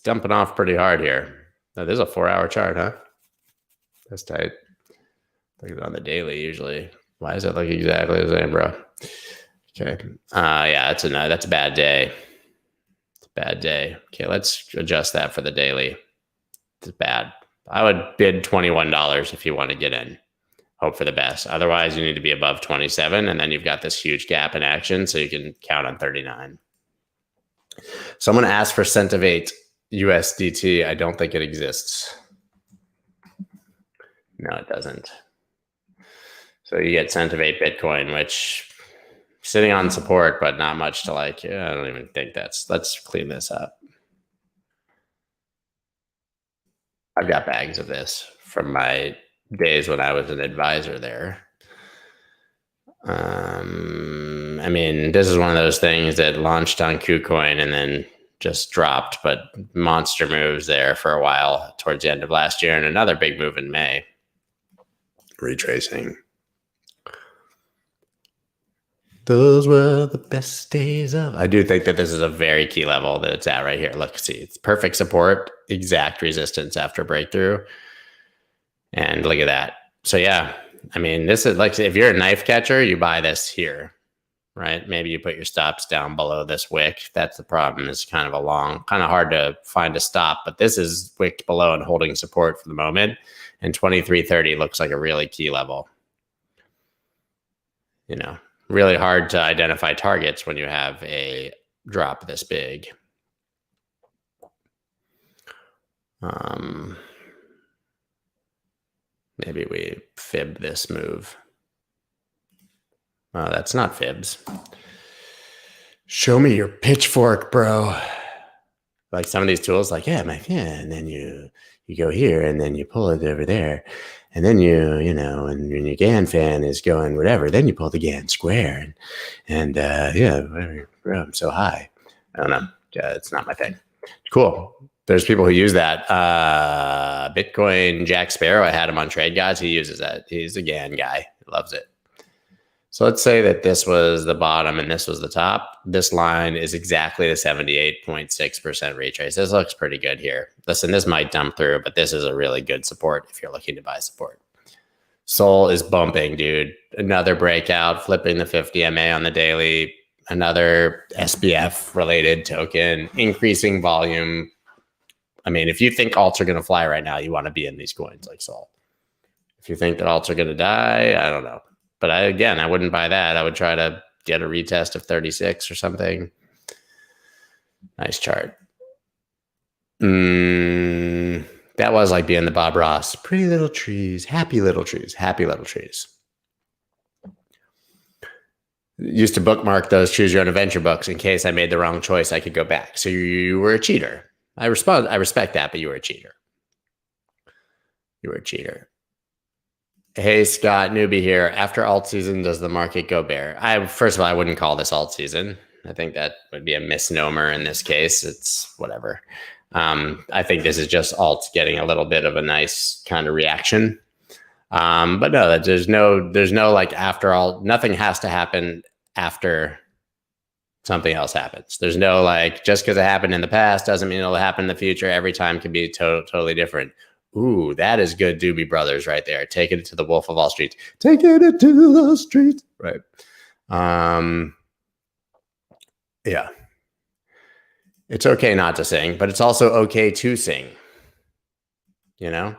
dumping off pretty hard here. Now, there's a 4-hour chart, huh? That's tight. Look at it on the daily usually. Why does that look exactly the same, bro? Okay. Yeah, that's a bad day. It's a bad day. Okay, let's adjust that for the daily. It's bad. I would bid $21 if you want to get in. Hope for the best. Otherwise, you need to be above 27, and then you've got this huge gap in action, so you can count on 39. Someone asked for Centivate USDT. I don't think it exists. No, it doesn't. So you get Centivate Bitcoin, which sitting on support, but not much to like. I don't even think let's clean this up. I've got bags of this from my days when I was an advisor there. I mean, this is one of those things that launched on KuCoin and then just dropped, but monster moves there for a while towards the end of last year, and another big move in May. Retracing. Those were the best days of. I do think that this is a very key level that it's at right here. Look, see, it's perfect support, exact resistance after breakthrough. And look at that. So yeah, I mean, this is like, if you're a knife catcher, you buy this here, right? Maybe you put your stops down below this wick. That's the problem. It's kind of kind of hard to find a stop, but this is wicked below and holding support for the moment. And 2330 looks like a really key level. You know, really hard to identify targets when you have a drop this big. Maybe we fib this move. Oh, that's not fibs. Show me your pitchfork, bro. Like some of these tools, like, yeah, and then you go here, and then you pull it over there, and then you know, and your GAN fan is going whatever, then you pull the GAN square, and yeah, whatever, bro, I'm so high. I don't know. It's not my thing. Cool. There's people who use that. Bitcoin Jack Sparrow, I had him on Trade Gods. He uses that. He's a GAN guy. He loves it. So let's say that this was the bottom and this was the top. This line is exactly the 78.6% retrace. This looks pretty good here. Listen, this might dump through, but this is a really good support if you're looking to buy support. Sol is bumping, dude. Another breakout, flipping the 50 MA on the daily. Another SBF related token, increasing volume. I mean, if you think alts are going to fly right now, you want to be in these coins like Sol. If you think that alts are going to die, I don't know. But I wouldn't buy that. I would try to get a retest of 36 or something. Nice chart. That was like being the Bob Ross. Pretty little trees, happy little trees, happy little trees. Used to bookmark those Choose Your Own Adventure books in case I made the wrong choice. I could go back. So you were a cheater. I respect that, but you were a cheater. You were a cheater. Hey, Scott, newbie here. After alt season, does the market go bear? First of all, I wouldn't call this alt season. I think that would be a misnomer in this case. It's whatever. I think this is just alt getting a little bit of a nice kind of reaction. But no, there's no like after all, nothing has to happen after something else happens. There's no like, just because it happened in the past doesn't mean it'll happen in the future. Every time can be totally different. Ooh, that is good Doobie Brothers right there. Taking it to the Wolf of Wall Street. Taking it to the street. Right. Yeah. It's okay not to sing, but it's also okay to sing. You know?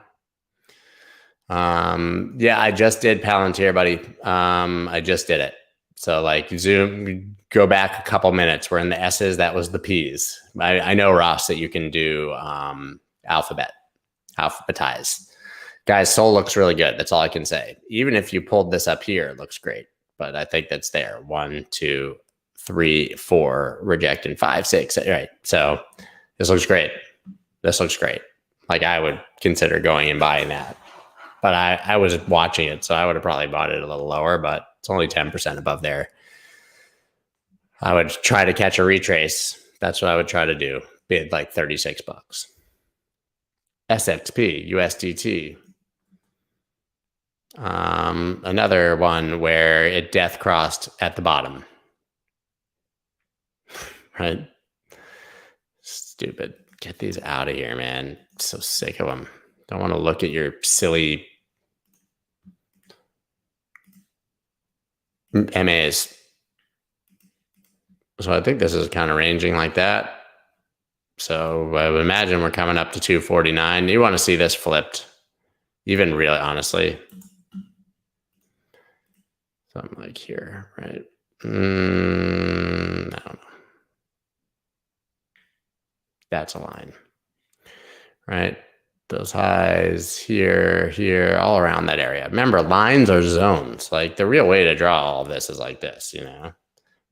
Yeah, I just did Palantir, buddy. I just did it. So like zoom, go back a couple minutes. We're in the S's. That was the P's. I know, Ross, that you can do alphabetize. Guys, Sol looks really good. That's all I can say. Even if you pulled this up here, it looks great. But I think that's there. 1, 2, 3, 4, reject, and 5, 6. Right. So this looks great. This looks great. Like I would consider going and buying that. But I was watching it, so I would have probably bought it a little lower, but it's only 10% above there. I would try to catch a retrace. That's what I would try to do. Bid like $36. SXP, USDT. Another one where it death crossed at the bottom. Right? Stupid. Get these out of here, man. So sick of them. Don't want to look at your silly MAs. So I think this is kind of ranging like that. So I would imagine we're coming up to 249. You want to see this flipped, even really honestly. Something like here, right? I don't know. That's a line, right? Those highs here, all around that area. Remember, lines are zones. Like the real way to draw all of this is like this, you know?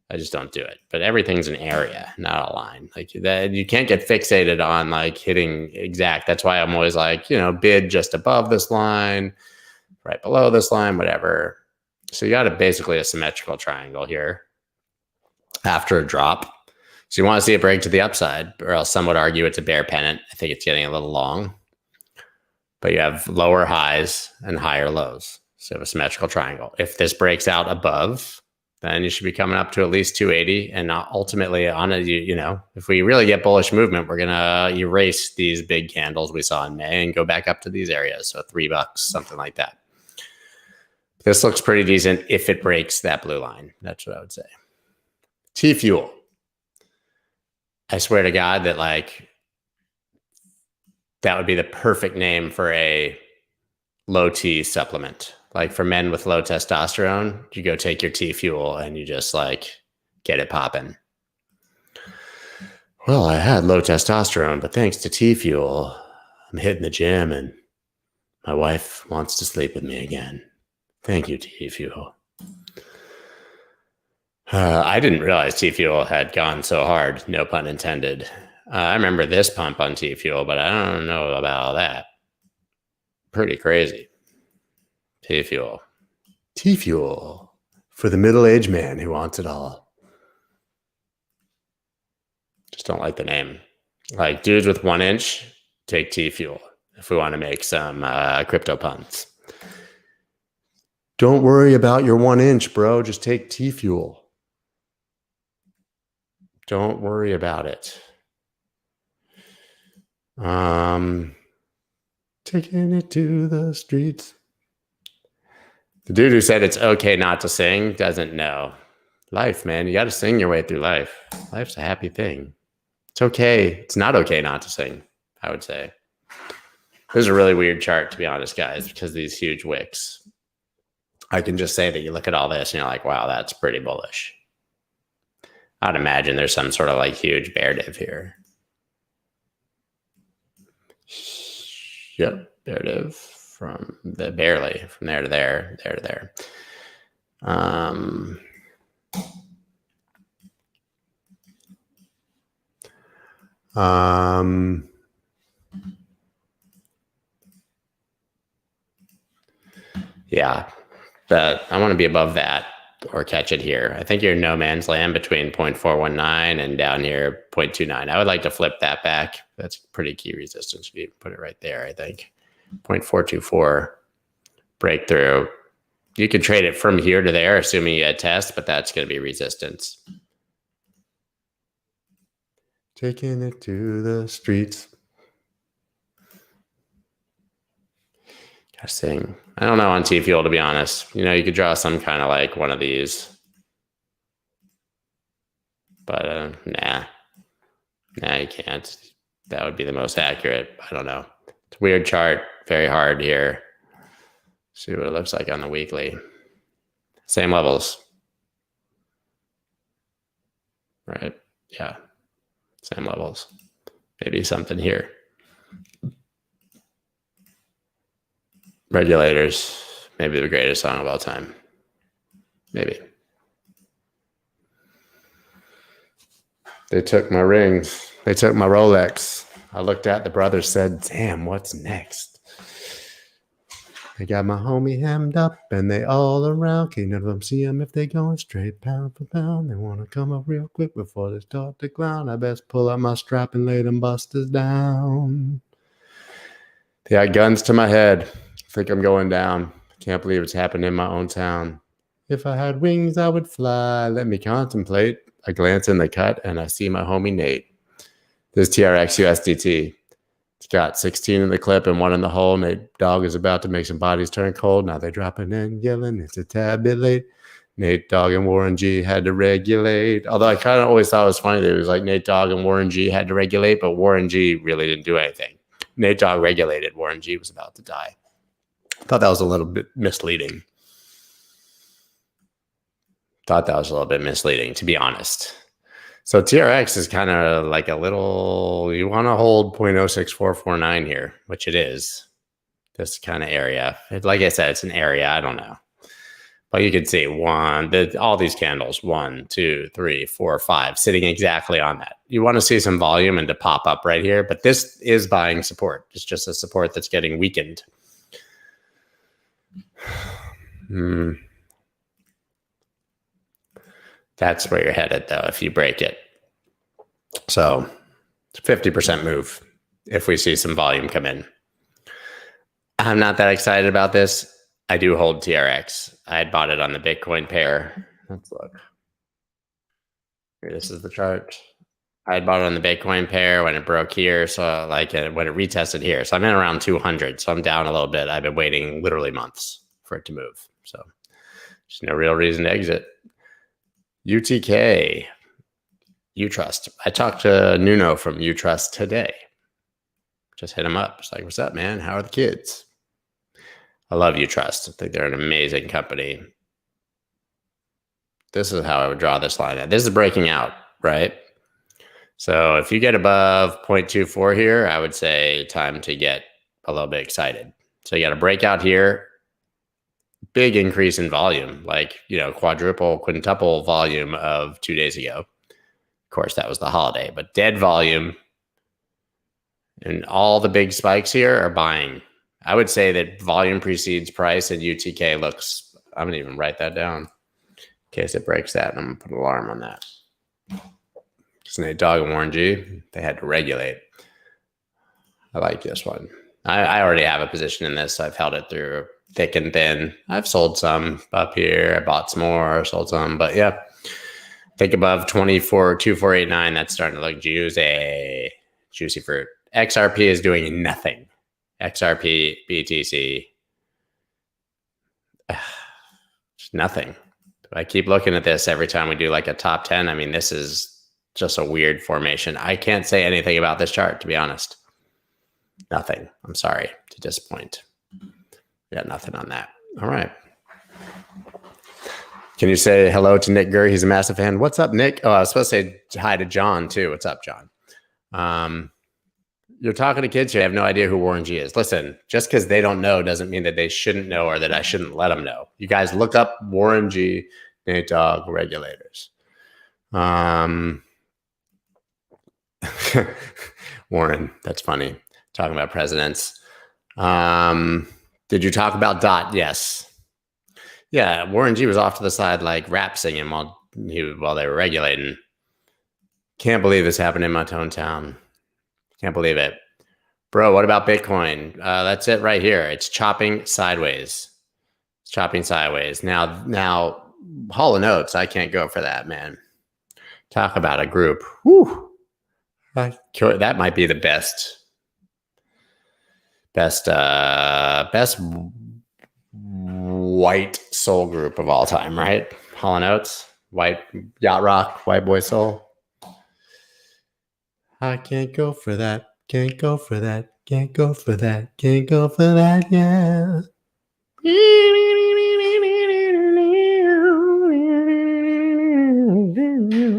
I just don't do it. But everything's an area, not a line. Like that, you can't get fixated on like hitting exact. That's why I'm always like, you know, bid just above this line, right below this line, whatever. So you got basically a symmetrical triangle here after a drop. So you want to see it break to the upside, or else some would argue it's a bear pennant. I think it's getting a little long. But you have lower highs and higher lows. So you have a symmetrical triangle. If this breaks out above, then you should be coming up to at least 280. And ultimately, on a, you know, if we really get bullish movement, we're going to erase these big candles we saw in May and go back up to these areas. So $3, something like that. This looks pretty decent if it breaks that blue line. That's what I would say. T-Fuel. I swear to God that like, that would be the perfect name for a low T supplement. Like for men with low testosterone, you go take your T-Fuel and you just like get it popping. Well, I had low testosterone, but thanks to T-Fuel, I'm hitting the gym and my wife wants to sleep with me again. Thank you, T-Fuel. I didn't realize T-Fuel had gone so hard, no pun intended. I remember this pump on T-Fuel, but I don't know about that. Pretty crazy. T-Fuel. T-Fuel for the middle-aged man who wants it all. Just don't like the name. Like dudes with 1 inch, take T-Fuel if we want to make some crypto puns. Don't worry about your 1 inch, bro. Just take T-Fuel. Don't worry about it. Taking it to the streets. The dude who said it's okay not to sing doesn't know life, man. You got to sing your way through life. Life's a happy thing. It's okay. It's not okay not to sing, I would say. This is a really weird chart, to be honest, guys, because of these huge wicks. I can just say that you look at all this and you're like, wow, that's pretty bullish. I'd imagine there's some sort of like huge bear div here. Yep, bear div from the barely from there to there, there to there. Yeah, but I want to be above that or catch it here. I think you're in no man's land between 0.419 and down here 0.29. I would like to flip that back. That's pretty key resistance. If you put it right there, I think 0.424 breakthrough. You can trade it from here to there, assuming you had test, but that's going to be resistance. Taking it to the streets. Gotta sing. I don't know on T-Fuel, to be honest. You know, you could draw some kind of like one of these. But nah, you can't. That would be the most accurate. I don't know. It's a weird chart. Very hard here. See what it looks like on the weekly. Same levels. Right? Yeah. Same levels. Maybe something here. Regulators. Maybe the greatest song of all time. Maybe. They took my rings. They took my Rolex. I looked at the brothers, said, damn, what's next? They got my homie hemmed up and they all around. Can't none of them see them if they going straight pound for pound. They want to come up real quick before they start to clown. I best pull out my strap and lay them busters down. They got guns to my head. I think I'm going down. Can't believe it's happened in my own town. If I had wings, I would fly. Let me contemplate. I glance in the cut and I see my homie Nate. This TRX USDT. It's got 16 in the clip and 1 in the hole. Nate Dogg is about to make some bodies turn cold. Now they're dropping in, yelling, it's a tad bit late. Nate Dogg and Warren G had to regulate. Although I kind of always thought it was funny that it was like Nate Dogg and Warren G had to regulate, but Warren G really didn't do anything. Nate Dogg regulated. Warren G was about to die. I thought that was a little bit misleading. To be honest. So TRX is kind of like a little, you want to hold 0.06449 here, which it is. This kind of area. Like I said, it's an area. I don't know. But you can see all these candles, 1, 2, 3, 4, 5, sitting exactly on that. You want to see some volume and to pop up right here, but this is buying support. It's just a support that's getting weakened. That's where you're headed, though, if you break it. So it's a 50% move if we see some volume come in. I'm not that excited about this. I do hold TRX. I had bought it on the Bitcoin pair. Let's look. Here, this is the chart. I had bought it on the Bitcoin pair when it broke here. So like when it retested here. So I'm in around 200. So I'm down a little bit. I've been waiting literally months for it to move. So there's no real reason to exit. UTK, Utrust. I talked to Nuno from Utrust today. Just hit him up. It's like, what's up, man? How are the kids? I love Utrust. I think they're an amazing company. This is how I would draw this line. This is breaking out, right? So if you get above 0.24 here, I would say time to get a little bit excited. So you got a breakout here. Big increase in volume, like, quadruple, quintuple volume of 2 days ago. Of course, that was the holiday, but dead volume. And all the big spikes here are buying. I would say that volume precedes price, and UTK looks, I'm going to even write that down in case it breaks that. And I'm going to put an alarm on that. Just Nate Dogg and Warren G, they had to regulate. I like this one. I already have a position in this. So I've held it through thick and thin. I've sold some up here. I bought some more, sold some. But yeah, think above 24,2489. That's starting to look juicy. Juicy fruit. XRP is doing nothing. XRP, BTC. Just nothing. I keep looking at this every time we do like a top 10. I mean, this is just a weird formation. I can't say anything about this chart, to be honest. Nothing. I'm sorry to disappoint. Got nothing on that. All right. Can you say hello to Nick Gurr? He's a massive fan. What's up, Nick? Oh, I was supposed to say hi to John, too. What's up, John? You're talking to kids here. I have no idea who Warren G is. Listen, just because they don't know doesn't mean that they shouldn't know or that I shouldn't let them know. You guys look up Warren G, Nate Dogg, regulators. Warren, that's funny. Talking about presidents. Did you talk about Dot? Yes. Yeah, Warren G was off to the side like rap singing while they were regulating. Can't believe this happened in my hometown. Can't believe it. Bro, what about Bitcoin? That's it right here. It's chopping sideways. chopping sideways. Now, Hall & Oates, I can't go for that, man. Talk about a group. Whew. That might be the best white soul group of all time, right? Hall & Oates, white yacht rock, white boy soul. I can't go for that. Can't go for that. Can't go for that. Can't go for that. Yeah.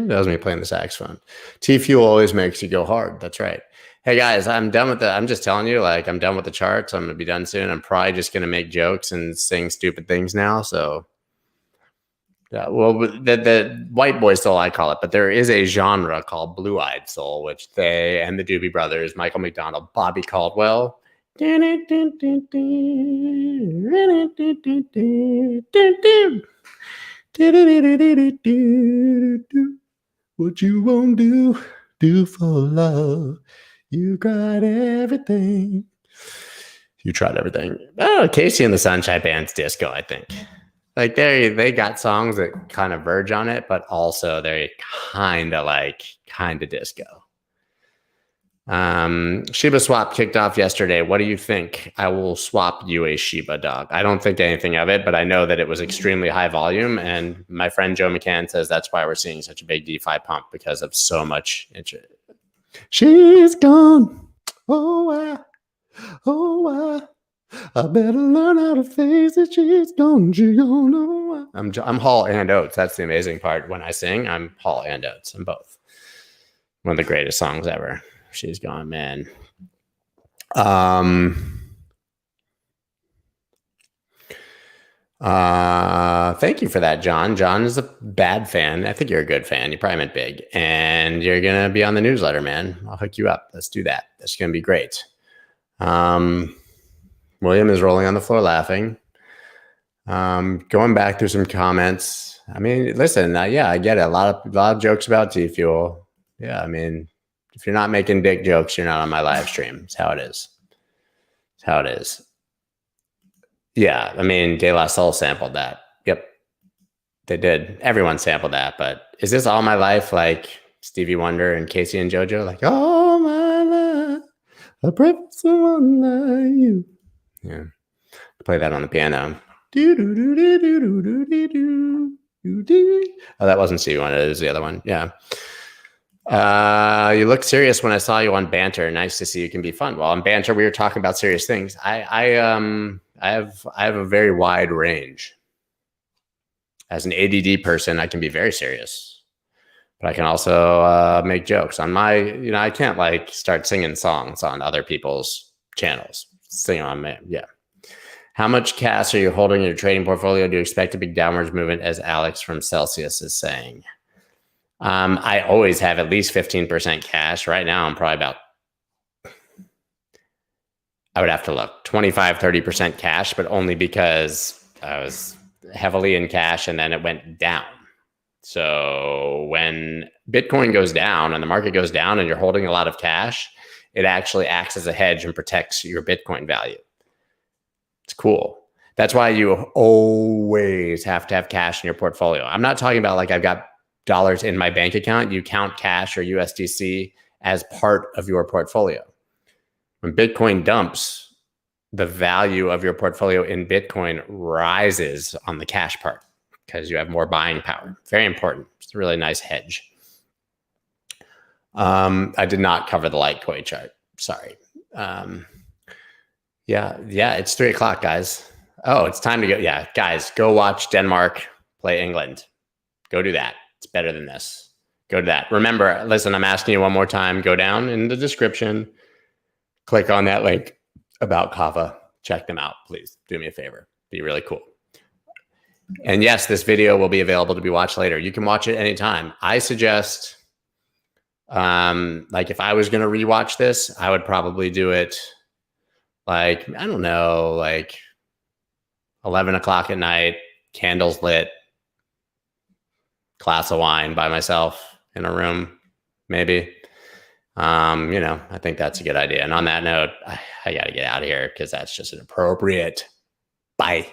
That was me playing the saxophone. T-Fuel always makes you go hard. That's right. Hey guys, I'm done with I'm just telling you, like, I'm done with the charts. I'm going to be done soon. I'm probably just going to make jokes and sing stupid things now. So, yeah, well, the white boy soul, I call it, but there is a genre called blue-eyed soul, which they and the Doobie Brothers, Michael McDonald, Bobby Caldwell. What you won't do for love. You got everything. You tried everything. Oh, Casey and the Sunshine Band's disco, I think. Like they got songs that kind of verge on it, but also they're kind of disco. Shiba swap kicked off yesterday. What do you think? I will swap you a Shiba, dog. I don't think anything of it, but I know that it was extremely high volume. And my friend Joe McCann says that's why we're seeing such a big DeFi pump, because of so much interest. She's gone. Oh, I better learn how to face it. She's gone. She don't know. I'm Hall and Oates. That's the amazing part. When I sing, I'm Hall and Oates. I'm both. One of the greatest songs ever. She's gone, man. Thank you for that, John. John is a bad fan. I think you're a good fan. You probably meant big. And you're going to be on the newsletter, man. I'll hook you up. Let's do that. That's going to be great. William is rolling on the floor laughing. Going back through some comments. I mean, listen, yeah, I get it. A lot of jokes about T-Fuel. Yeah, I mean, if you're not making dick jokes, you're not on my live stream. It's how it is. It's how it is. Yeah, I mean, De La Soul sampled that. Yep, they did. Everyone sampled that. But is this all my life, like Stevie Wonder and Casey and JoJo? Like, all my life, I pray for someone like you. Yeah, play that on the piano. Oh, that wasn't Stevie Wonder. It was the other one. Yeah. You look serious when I saw you on Banter. Nice to see you can be fun. Well, on Banter, we were talking about serious things. I have a very wide range. As an ADD person, I can be very serious, but I can also make jokes. On my, I can't like start singing songs on other people's channels. Sing on me, yeah. How much cash are you holding in your trading portfolio? Do you expect a big downwards movement, as Alex from Celsius is saying? I always have at least 15% cash. Right now, I'm probably about, I would have to look, 25, 30% cash, but only because I was heavily in cash and then it went down. So when Bitcoin goes down and the market goes down and you're holding a lot of cash, it actually acts as a hedge and protects your Bitcoin value. It's cool. That's why you always have to have cash in your portfolio. I'm not talking about like I've got dollars in my bank account. You count cash or USDC as part of your portfolio. When Bitcoin dumps, the value of your portfolio in Bitcoin rises on the cash part because you have more buying power. Very important. It's a really nice hedge. I did not cover the Litecoin chart. Sorry. Yeah, it's 3 o'clock, guys. Oh, it's time to go. Yeah, guys, go watch Denmark play England. Go do that. It's better than this. Go to that. Remember, listen, I'm asking you one more time. Go down in the description. Click on that link about Kava. Check them out, please. Do me a favor. Be really cool. And yes, this video will be available to be watched later. You can watch it anytime. I suggest, like if I was going to rewatch this, I would probably do it like, I don't know, like 11 o'clock at night, candles lit, glass of wine by myself in a room, maybe. I think that's a good idea. And on that note, I got to get out of here because that's just inappropriate. Bye.